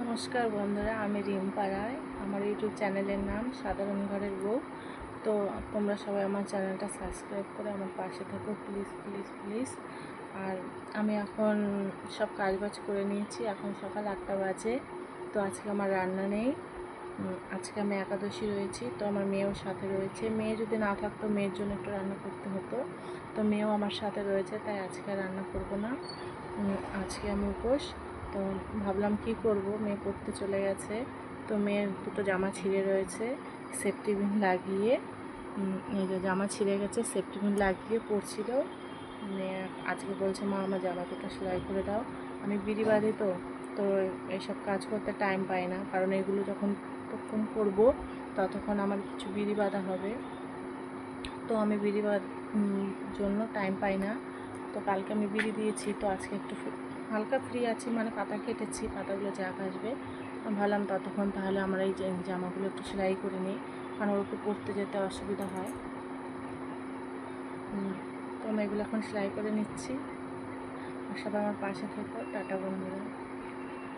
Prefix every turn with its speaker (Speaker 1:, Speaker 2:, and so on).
Speaker 1: নমস্কার বন্ধুরা, আমি রিম্পা রায়। আমার ইউটিউব চ্যানেলের নাম সাধারণ ঘরের বউ। তো তোমরা সবাই আমার চ্যানেলটা সাবস্ক্রাইব করে আমার পাশে থাকো, প্লিজ প্লিজ প্লিজ। আর আমি এখন সব কাজবাজ করে নিয়েছি, এখন সকাল 8টা বাজে। তো আজকে আমার রান্না নেই, আজকে আমি একাদশী রয়েছি। তো আমার মেয়েও সাথে রয়েছে, মেয়ে যদি না থাকতো মেয়ের জন্য একটু রান্না করতে হতো। তো মেয়েও আমার সাথে রয়েছে, তাই আজকে রান্না করব না। আজকে আমি উপোস। তো ভাবলাম কি করব, মেয়ে পড়তে চলে গেছে। তো মেয়ের দুটো জামা ছিঁড়ে রয়েছে, সেফটি পিন লাগিয়ে এই যে জামা ছিঁড়ে গেছে, সেফটি পিন লাগিয়ে পড়ছিল। মেয়ে আজকে বলছে, মা আমার জামা দুটো সেলাই করে দাও। আমি বিড়ি বাঁধি, তো এইসব কাজ করতে টাইম পাই না, কারণ এগুলো যখন করবো ততক্ষণ আমার কিছু বিড়ি বাঁধা হবে। তো আমি বিড়ি জন্য টাইম পাই না। তো কালকে আমি বিড়ি দিয়েছি, তো আজকে একটু হালকা ফ্রি আছি, মানে পাতা কেটেছি, পাতাগুলো যা আসবে। ভাবলাম ততক্ষণ তাহলে আমরা এই জামাগুলো একটু সেলাই করে নিই, কারণ ওর একটু পরতে যেতে অসুবিধা হয়। তো আমি এগুলো এখন সেলাই করে নিচ্ছি। আর সবাই আমার পাশে থেকো। টাটা বন্ধুরা।